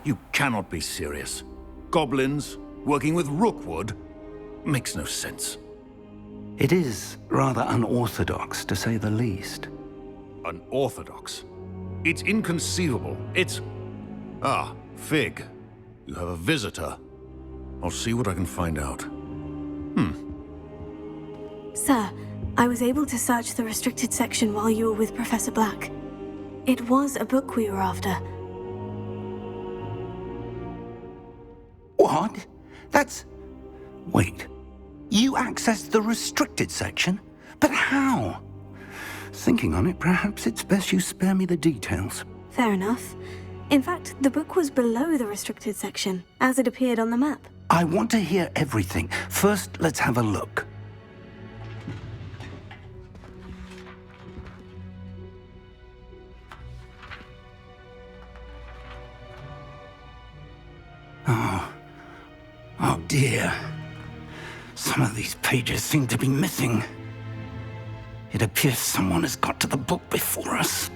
You cannot be serious. Goblins working with Rookwood? Makes no sense. It is rather unorthodox, to say the least. Unorthodox? It's inconceivable. It's... Ah, Fig. You have a visitor. I'll see what I can find out. Sir, I was able to search the restricted section while you were with Professor Black. It was a book we were after. What? That's... Wait. You accessed the restricted section? But how? Thinking on it, perhaps it's best you spare me the details. Fair enough. In fact, the book was below the restricted section, as it appeared on the map. I want to hear everything. First, let's have a look. Oh dear. Some of these pages seem to be missing. It appears someone has got to the book before us.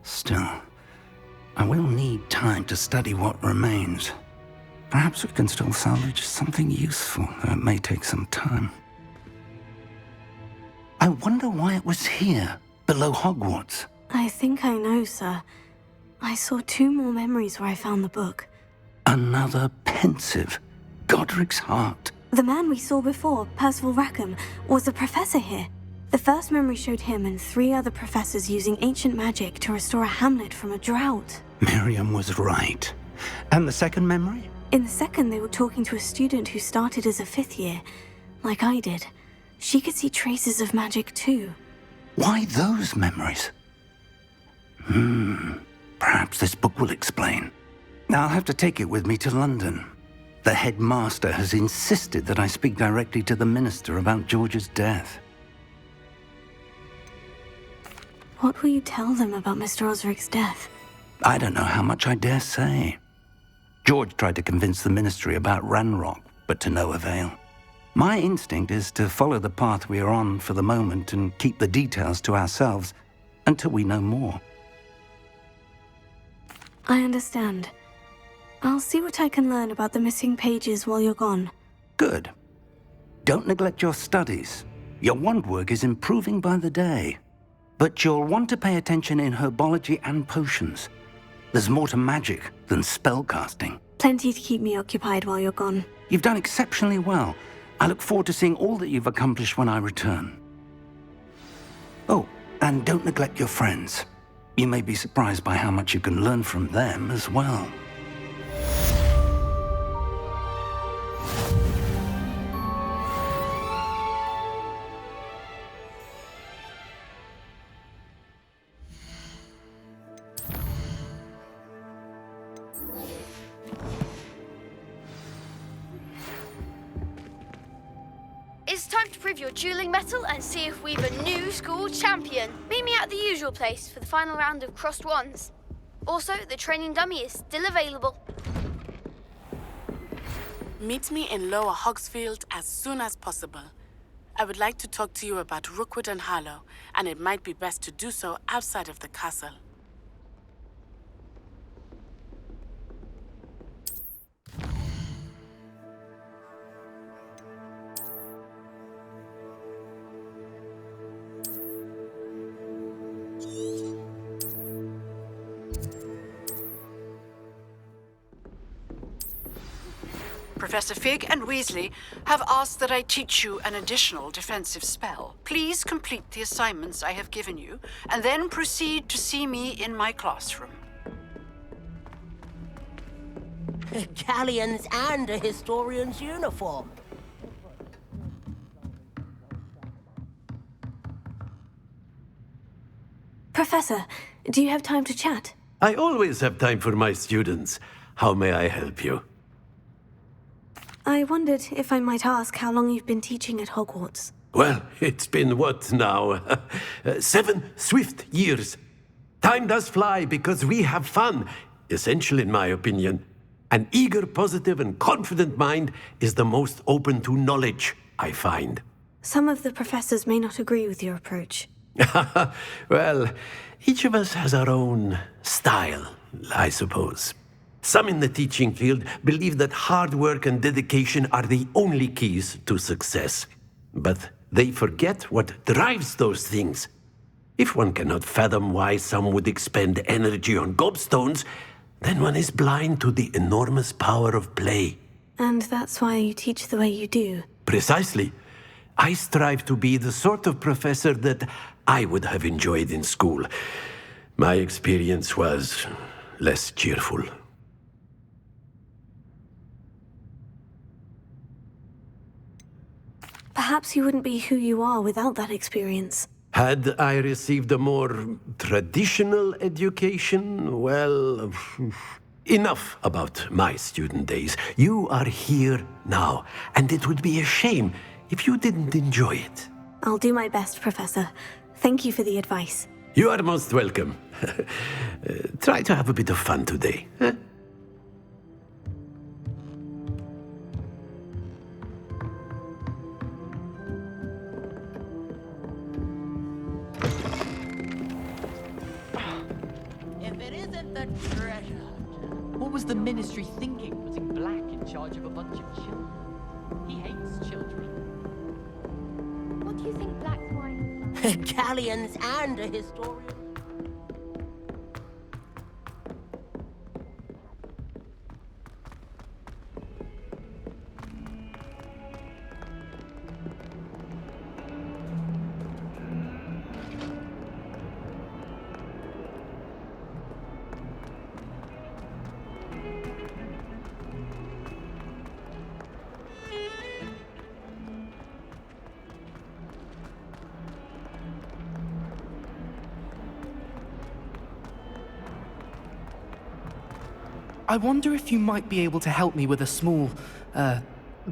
Still, I will need time to study what remains. Perhaps we can still salvage something useful, though it may take some time. I wonder why it was here, below Hogwarts. I think I know, sir. I saw 2 more memories where I found the book. Another pensive. Godric's heart. The man we saw before, Percival Rackham, was a professor here. The first memory showed him and 3 other professors using ancient magic to restore a hamlet from a drought. Miriam was right. And the second memory? In the second, they were talking to a student who started as a 5th year, like I did. She could see traces of magic too. Why those memories? Perhaps this book will explain. I'll have to take it with me to London. The headmaster has insisted that I speak directly to the minister about George's death. What will you tell them about Mr. Osric's death? I don't know how much I dare say. George tried to convince the ministry about Ranrock, but to no avail. My instinct is to follow the path we are on for the moment and keep the details to ourselves until we know more. I understand. I'll see what I can learn about the missing pages while you're gone. Good. Don't neglect your studies. Your wand work is improving by the day. But you'll want to pay attention in herbology and potions. There's more to magic than spellcasting. Plenty to keep me occupied while you're gone. You've done exceptionally well. I look forward to seeing all that you've accomplished when I return. Oh, and don't neglect your friends. You may be surprised by how much you can learn from them as well. It's time to prove your dueling mettle and see if we've a new school champion. Meet me at the usual place for the final round of crossed wands. Also, the training dummy is still available. Meet me in Lower Hogsfield as soon as possible. I would like to talk to you about Rookwood and Harlow, and it might be best to do so outside of the castle. Professor Fig and Weasley have asked that I teach you an additional defensive spell. Please complete the assignments I have given you, and then proceed to see me in my classroom. Galleons and a historian's uniform. Professor, do you have time to chat? I always have time for my students. How may I help you? I wondered if I might ask how long you've been teaching at Hogwarts. Well, it's been what now? 7 swift years. Time does fly because we have fun. Essential in my opinion. An eager, positive, and confident mind is the most open to knowledge, I find. Some of the professors may not agree with your approach. Well, each of us has our own style, I suppose. Some in the teaching field believe that hard work and dedication are the only keys to success. But they forget what drives those things. If one cannot fathom why some would expend energy on gobstones, then one is blind to the enormous power of play. And that's why you teach the way you do. Precisely. I strive to be the sort of professor that I would have enjoyed in school. My experience was less cheerful. Perhaps you wouldn't be who you are without that experience. Had I received a more traditional education, well, enough about my student days. You are here now, and it would be a shame if you didn't enjoy it. I'll do my best, Professor. Thank you for the advice. You are most welcome. Try to have a bit of fun today. Huh? If it isn't the treasure hunter. What was the Ministry thinking, putting Black in charge of a bunch of children? He hates children. What do you think Black's wine? Galleons and a historian. I wonder if you might be able to help me with a small,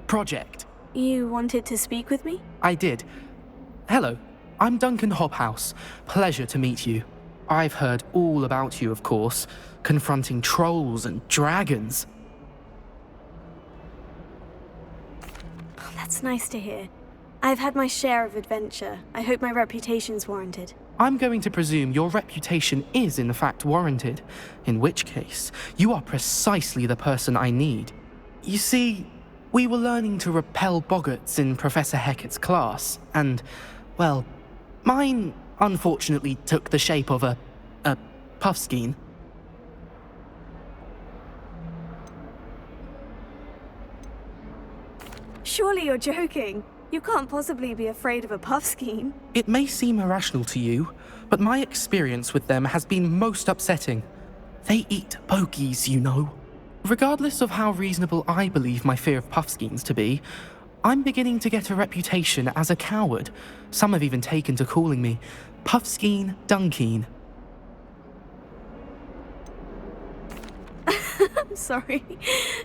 project. You wanted to speak with me? I did. Hello, I'm Duncan Hobhouse. Pleasure to meet you. I've heard all about you, of course, confronting trolls and dragons. Oh, that's nice to hear. I've had my share of adventure. I hope my reputation's warranted. I'm going to presume your reputation is in fact warranted, in which case, you are precisely the person I need. You see, we were learning to repel boggarts in Professor Hecat's class, and, well, mine unfortunately took the shape of a puffskein. Surely you're joking. You can't possibly be afraid of a puffskein. It may seem irrational to you, but my experience with them has been most upsetting. They eat bogies, you know. Regardless of how reasonable I believe my fear of puffskeins to be, I'm beginning to get a reputation as a coward. Some have even taken to calling me Puffskein Duncan. I'm sorry,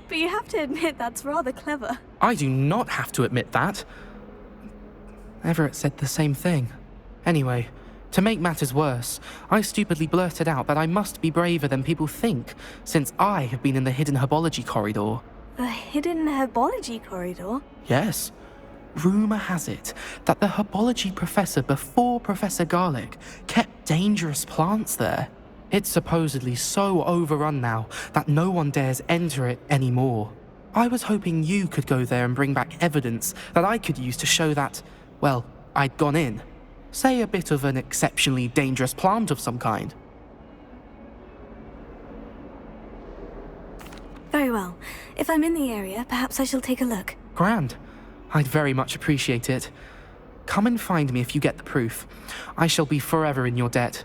but you have to admit that's rather clever. I do not have to admit that. Everett said the same thing. Anyway, to make matters worse, I stupidly blurted out that I must be braver than people think, since I have been in the hidden herbology corridor. The hidden herbology corridor? Yes. Rumour has it that the herbology professor before Professor Garlic kept dangerous plants there. It's supposedly so overrun now that no one dares enter it anymore. I was hoping you could go there and bring back evidence that I could use to show that, well, I'd gone in. Say a bit of an exceptionally dangerous plant of some kind. Very well. If I'm in the area, perhaps I shall take a look. Grand. I'd very much appreciate it. Come and find me if you get the proof. I shall be forever in your debt.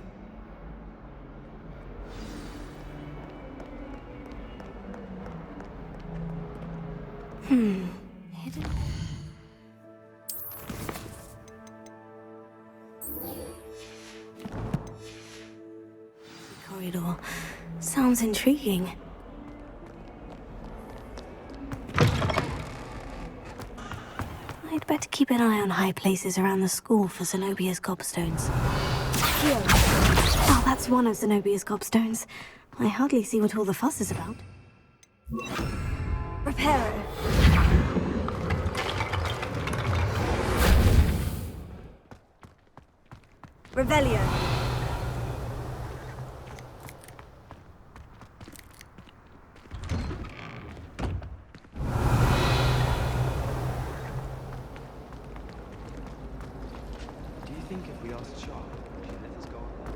Hidden... corridor. Sounds intriguing. I'd better keep an eye on high places around the school for Zenobia's gobstones. Here. Oh, that's one of Zenobia's gobstones. I hardly see what all the fuss is about. Reparo. Revelio. think if we asked Sharp, she'd let us go on that?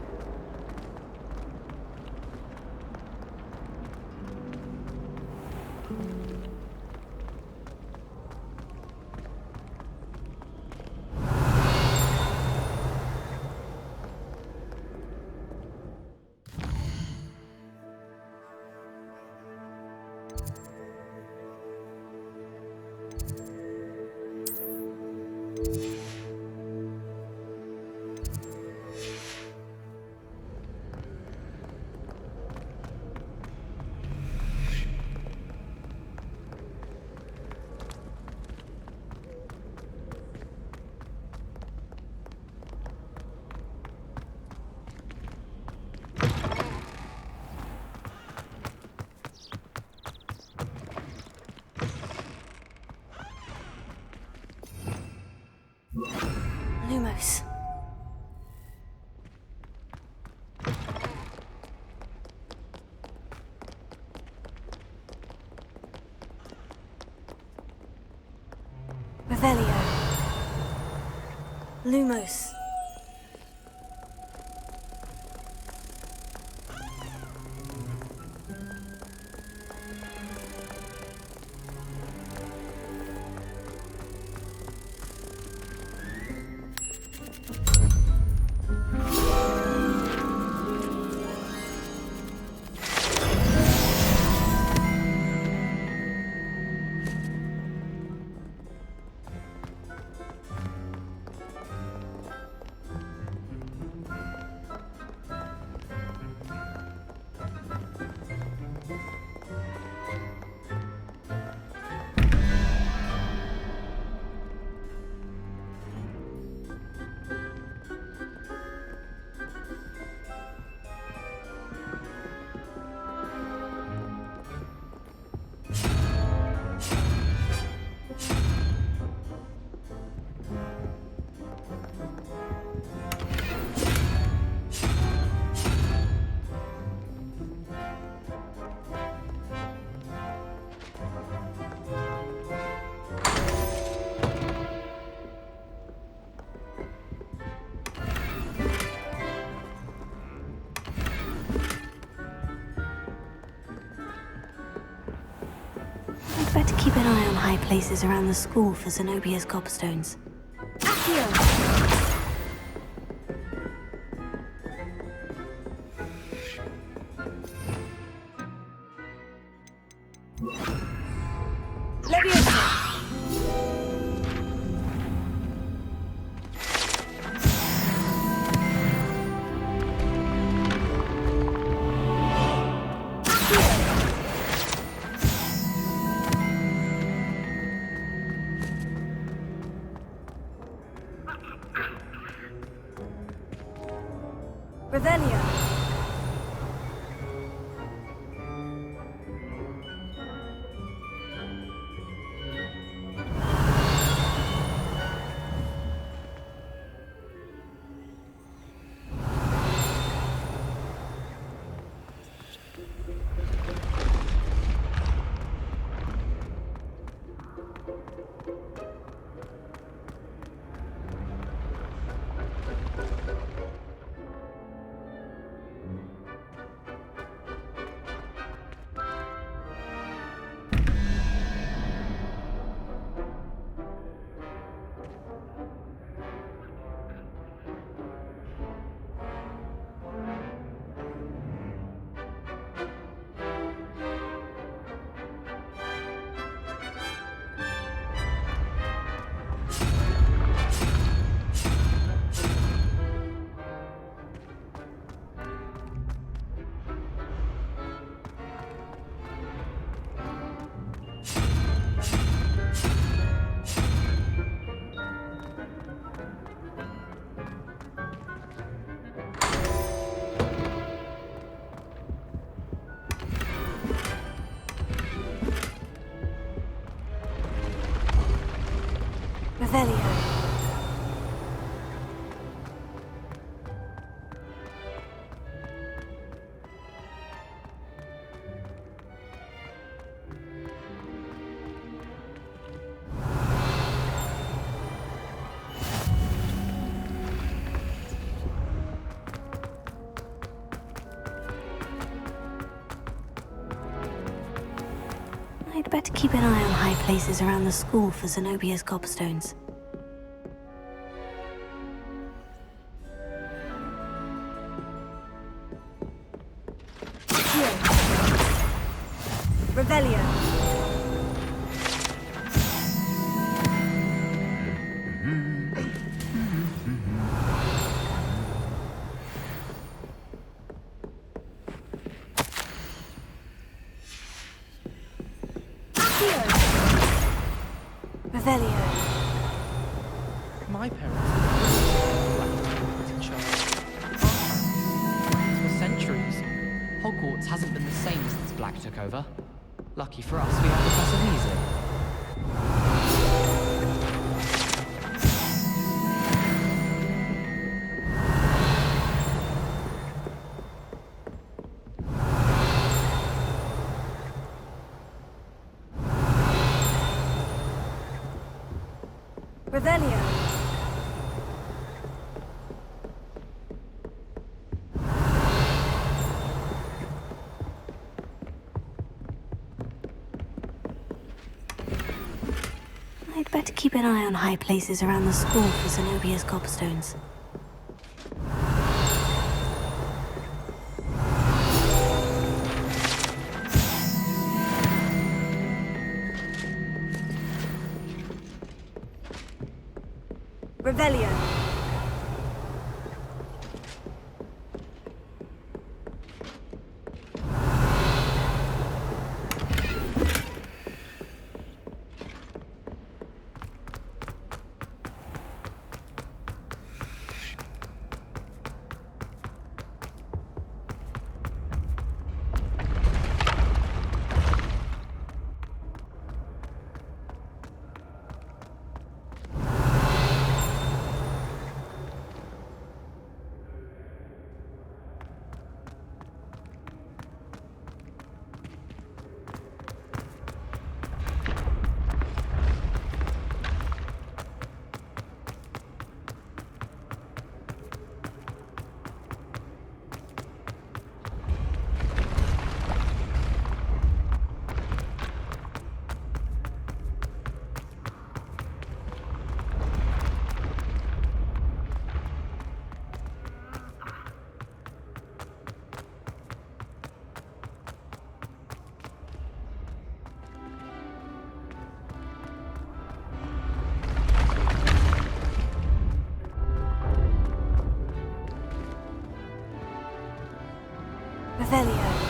Lumos. Revelio. Lumos. I'd better keep an eye on high places around the school for Zenobia's gobstones. Accio! Revelio. I'd better keep an eye on high places around the school for Zenobia's gobstones. Revelio. Revelio. My parents were in charge. For centuries, Hogwarts hasn't been the same since Black took over. Lucky for us, we have Professor Weasley. Revelio. I'd better keep an eye on high places around the school for Zenobia's gobstones. Revelio. Revelio.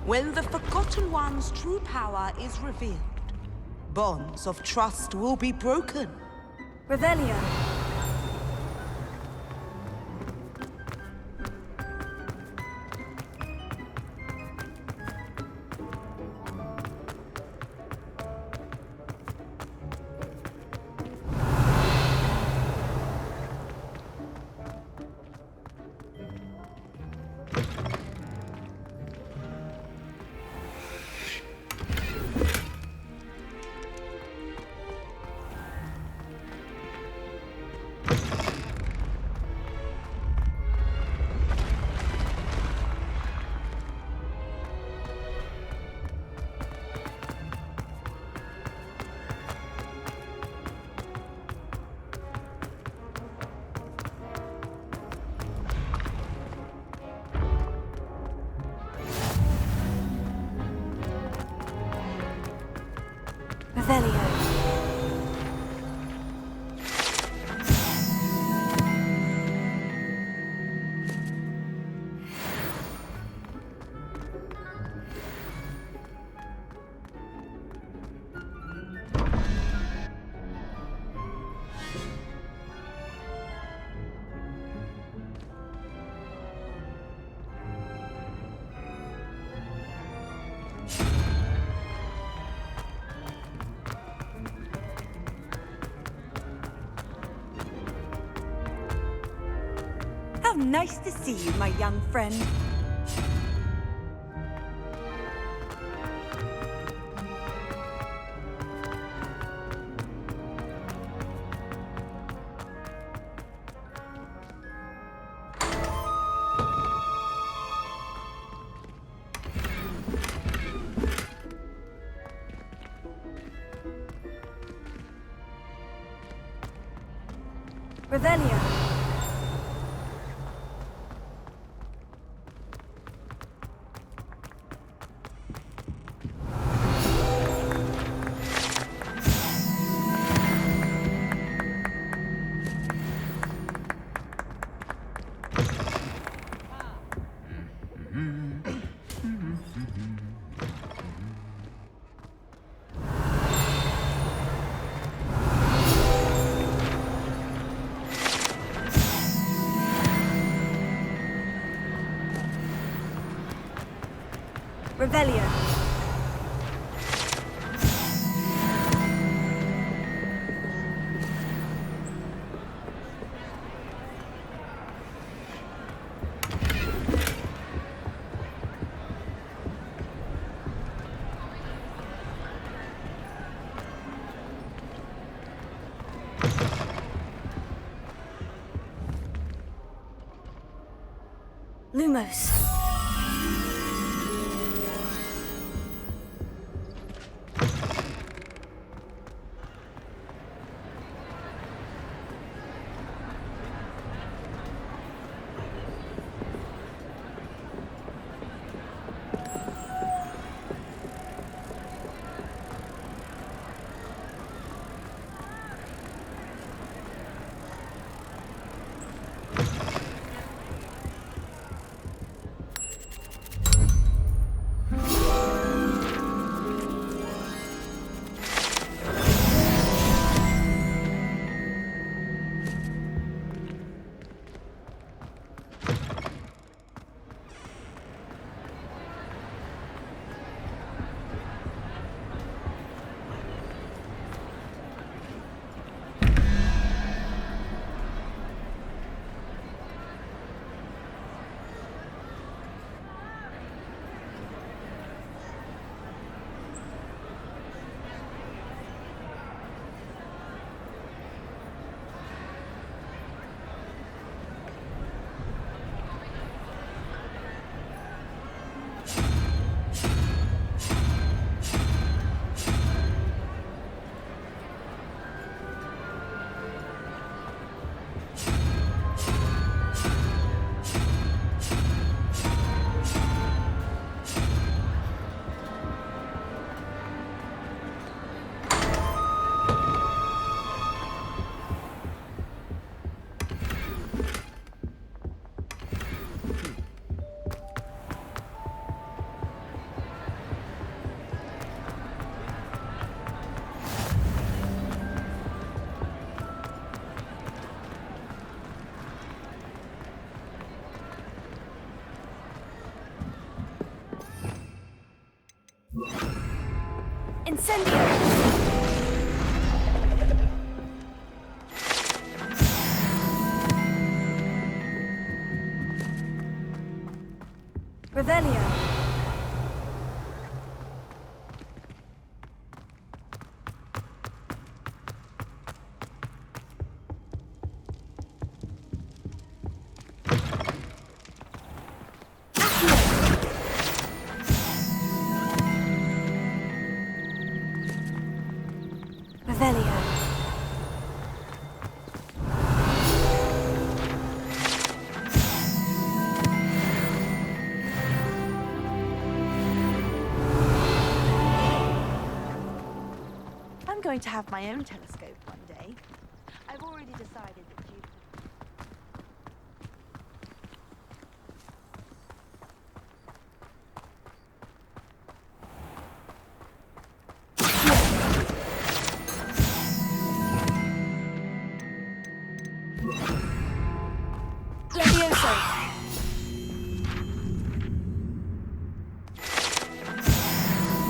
When the Forgotten One's true power is revealed, bonds of trust will be broken. Revelio. Revelio. Nice to see you, my young friend. Revelio. Revelio. Lumos. Incendio! Revelio. Revelio. I'm going to have my own telescope one day. I've already decided that you... Levioso.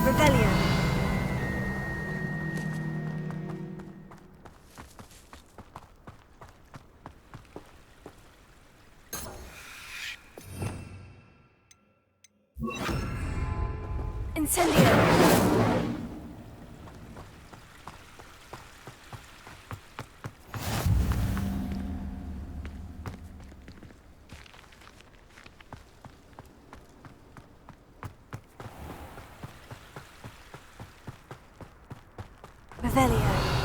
Revelio. Incendio! Revelio.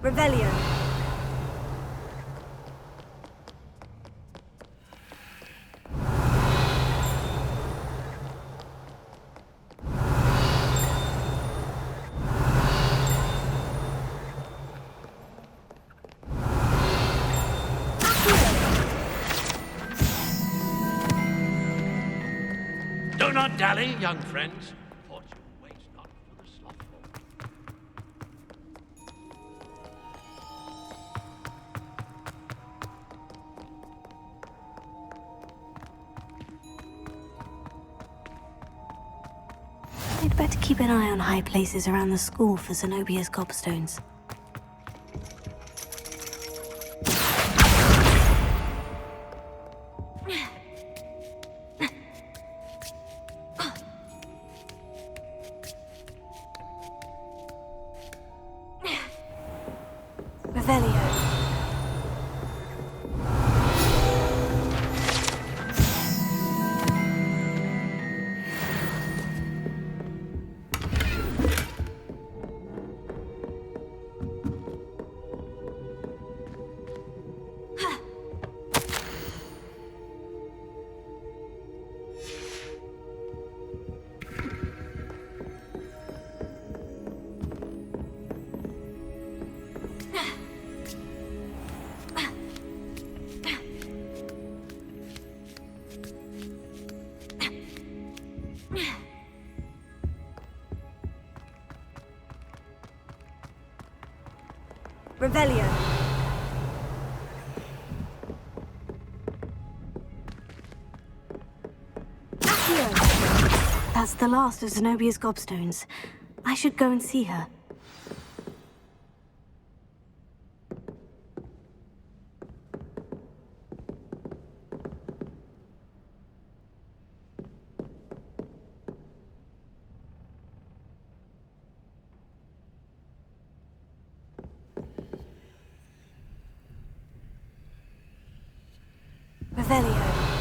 Revelio. Do not dally, young friends. Fortune waits not for the slothful. I'd better keep an eye on high places around the school for Zenobia's gobstones. Revelio. Revelio. Accio! That's the last of Zenobia's gobstones. I should go and see her. Revelio.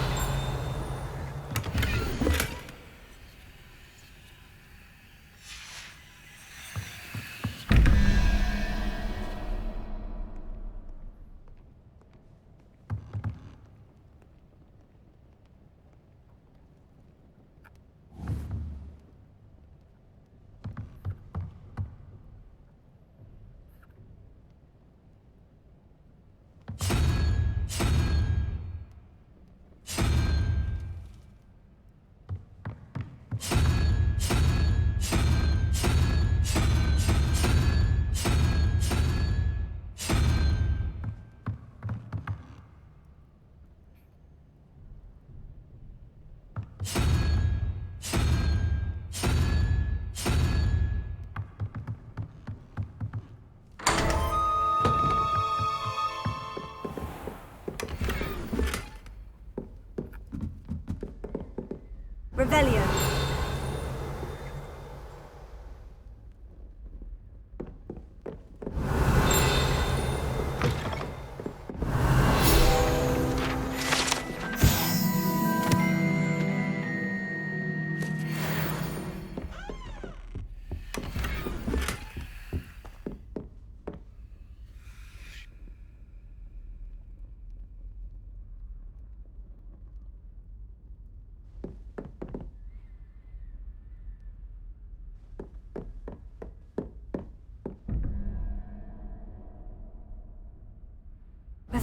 Revelio.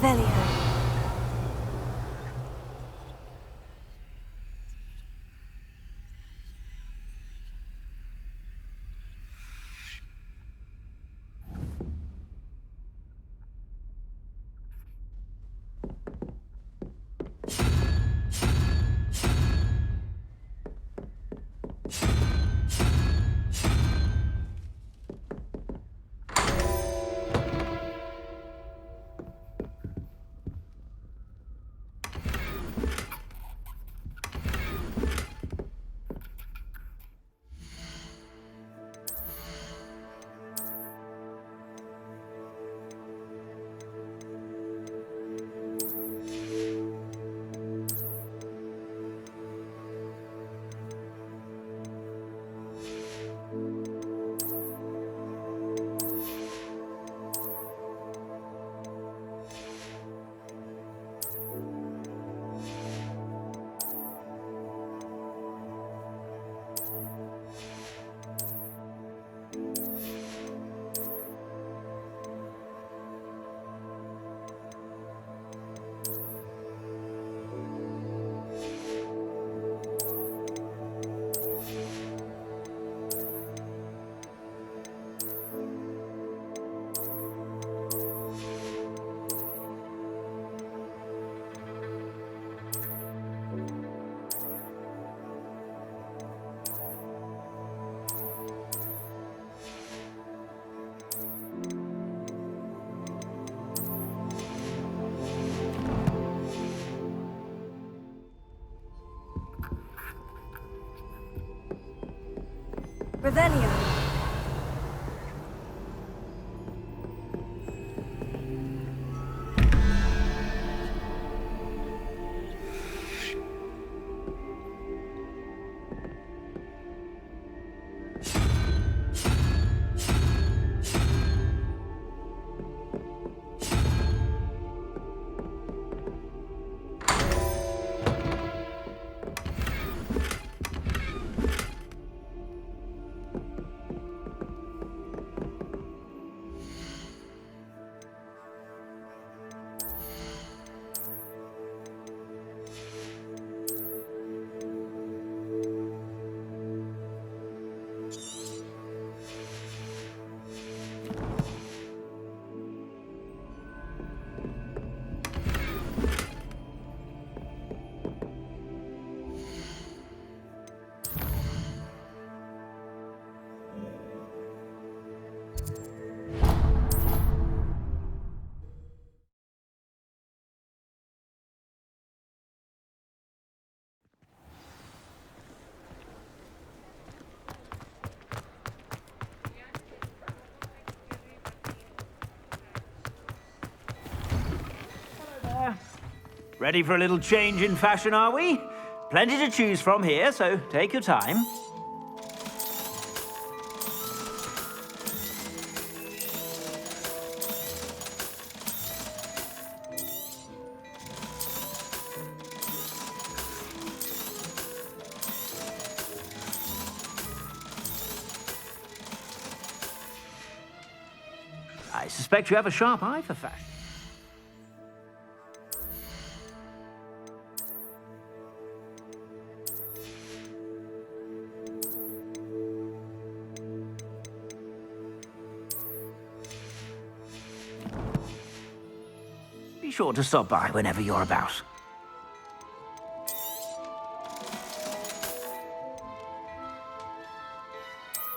Revelio. Revelio. Ready for a little change in fashion, are we? Plenty to choose from here, so take your time. I suspect you have a sharp eye for fashion. Be sure to stop by whenever you're about.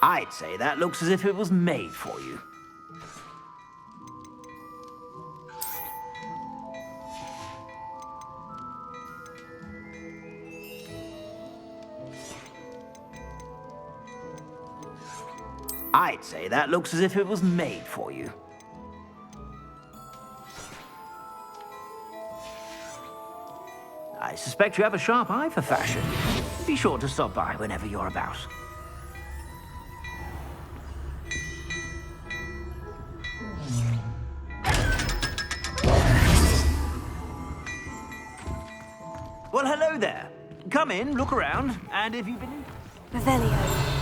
I'd say that looks as if it was made for you. I'd say that looks as if it was made for you. I suspect you have a sharp eye for fashion. Be sure to stop by whenever you're about. Well, hello there. Come in, look around, and if you've been... Revelio.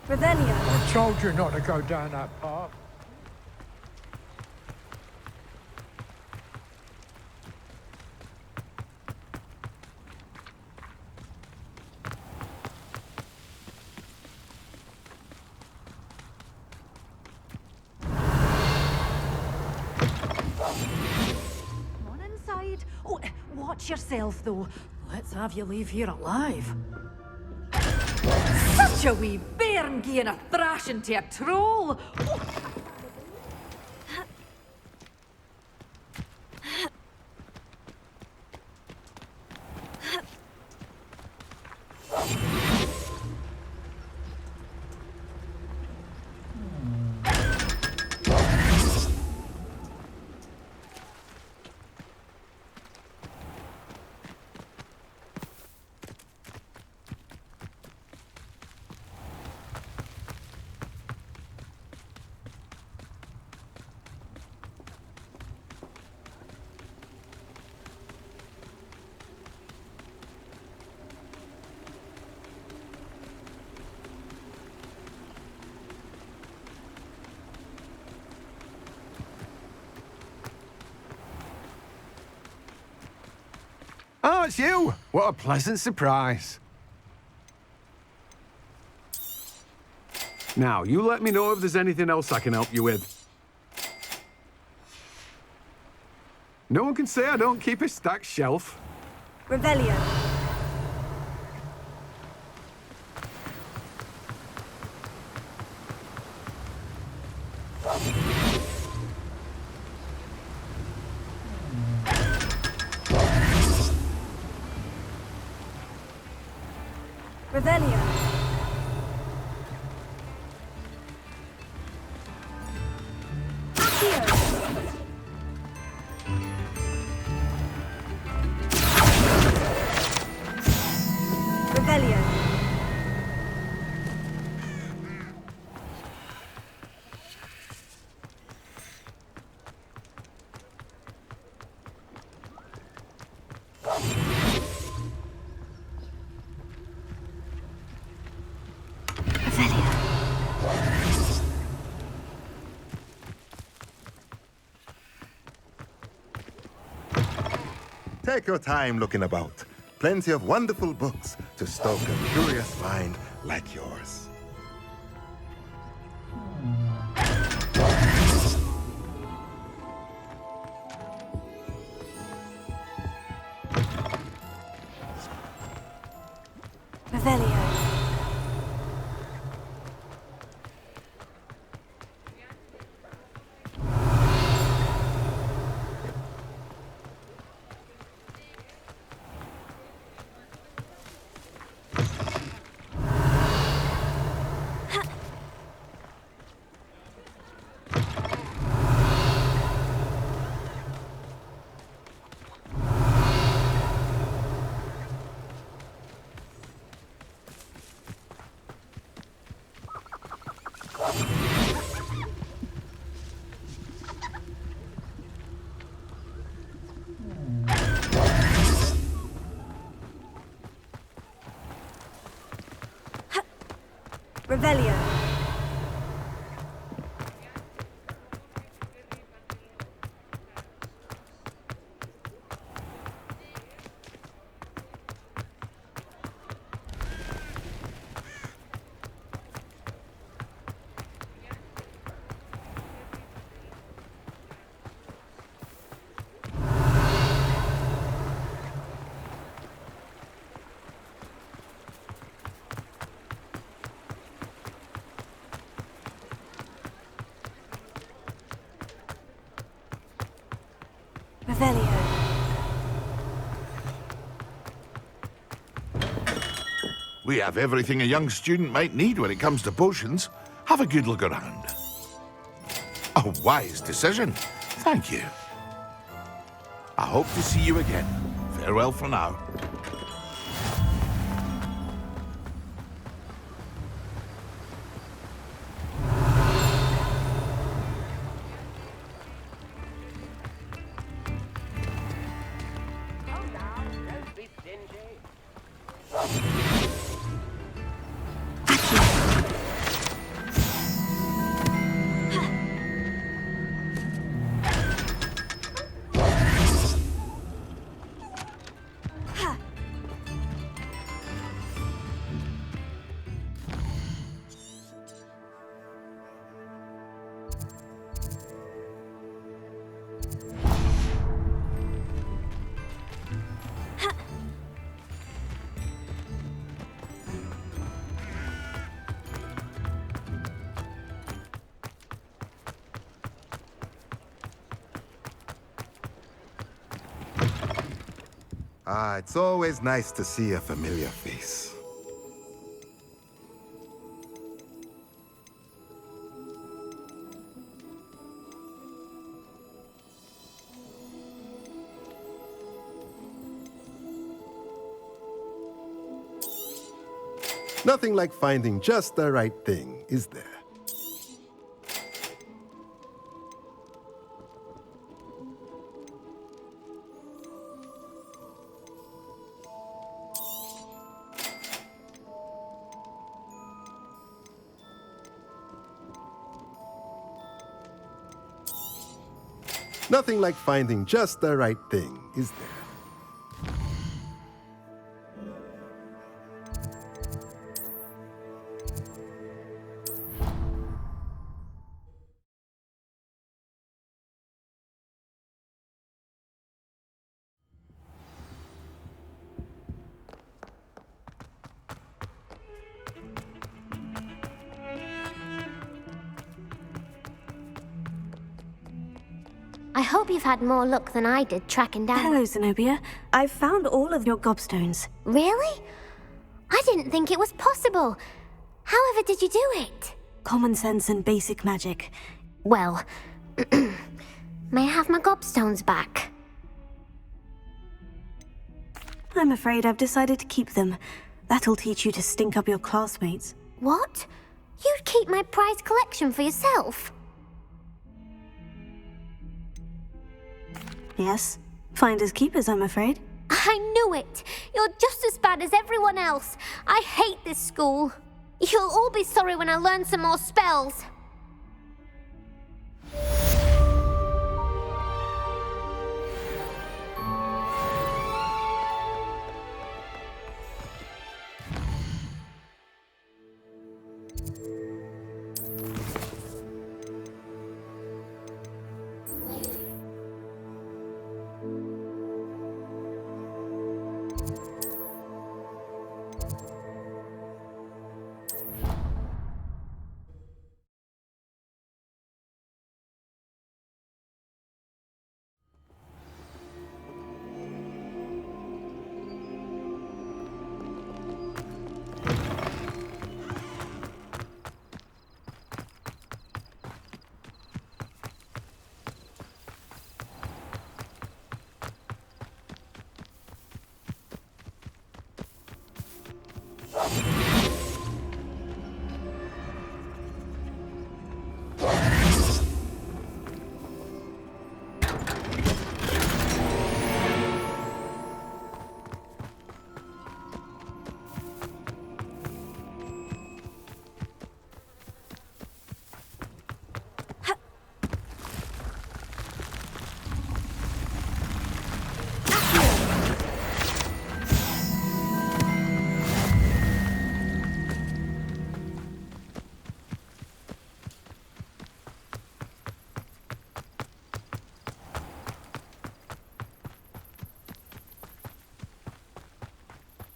Revelio. I told you not to go down that path. Come on inside. Oh, watch yourself, though. Let's have you leave here alive. Such a wee bairn gieing a thrashing to a troll. Oh. Oh, it's you! What a pleasant surprise. Now, you let me know if there's anything else I can help you with. No one can say I don't keep a stacked shelf. Revelio. Revelio. Revelio. Take your time looking about. Plenty of wonderful books to stoke a curious mind like yours. Revelio. Revelio. Revelio. We have everything a young student might need when it comes to potions. Have a good look around. A wise decision. Thank you. I hope to see you again. Farewell for now. Ah, it's always nice to see a familiar face. Nothing like finding just the right thing, is there? Nothing like finding just the right thing, is there? I hope you've had more luck than I did tracking down... Hello, Zenobia. I've found all of your gobstones. Really? I didn't think it was possible. However did you do it? Common sense and basic magic. Well, may I have my gobstones back? I'm afraid I've decided to keep them. That'll teach you to stink up your classmates. What? You'd keep my prized collection for yourself? Yes. Finders keepers, I'm afraid. I knew it! You're just as bad as everyone else. I hate this school. You'll all be sorry when I learn some more spells.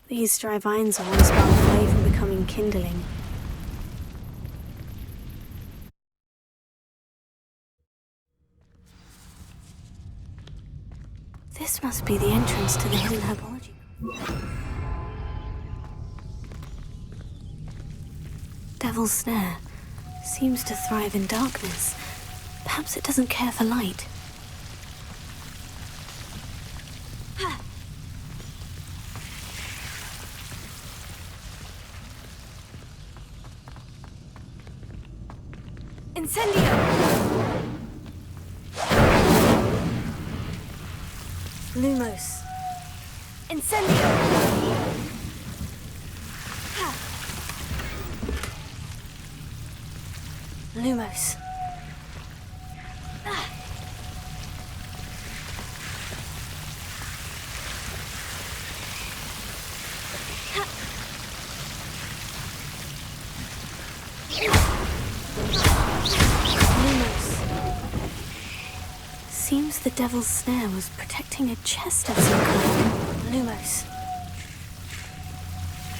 These dry vines are one spark away from becoming kindling. This must be the entrance to the hidden herbology. Devil's Snare seems to thrive in darkness. Perhaps it doesn't care for light. Incendio! Lumos. Incendio! Lumos. Seems the Devil's Snare was protecting a chest of some kind. Lumos.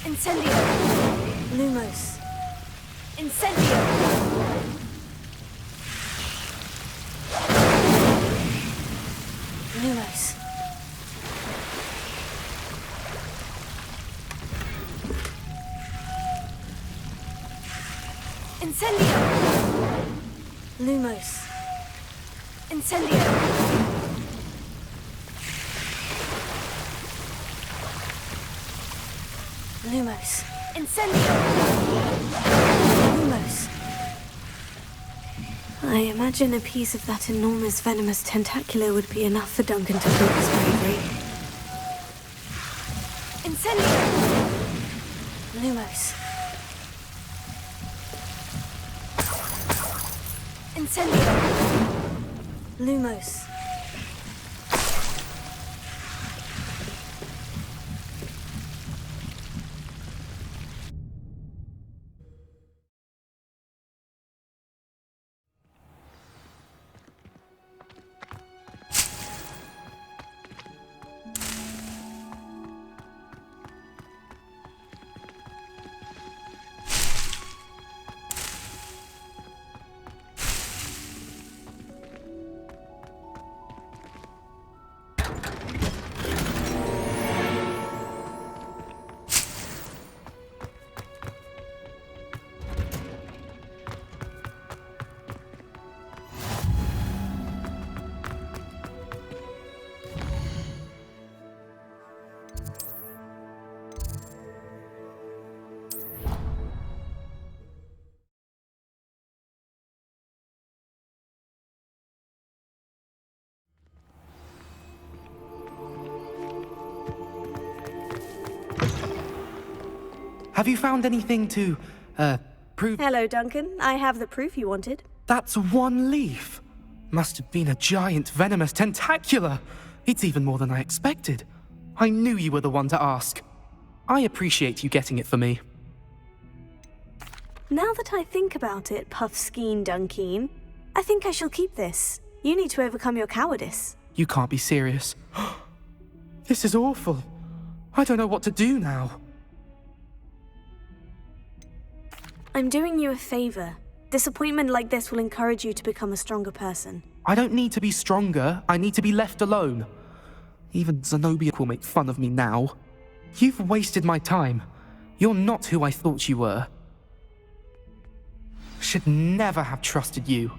Incendio! Lumos. Incendio! Lumos. Incendio! Lumos. Incendio! Lumos. Incendio! Lumos. I imagine a piece of that enormous venomous tentacular would be enough for Duncan to prove his bravery. Incendio! Lumos. Incendio! Lumos. Have you found anything to, prove? Hello, Duncan. I have the proof you wanted. That's one leaf. Must have been a giant venomous tentacula. It's even more than I expected. I knew you were the one to ask. I appreciate you getting it for me. Now that I think about it, Puffskein Dunkeen, I think I shall keep this. You need to overcome your cowardice. You can't be serious. This is awful. I don't know what to do now. I'm doing you a favor. Disappointment like this will encourage you to become a stronger person. I don't need to be stronger. I need to be left alone. Even Zenobia will make fun of me now. You've wasted my time. You're not who I thought you were. Should never have trusted you.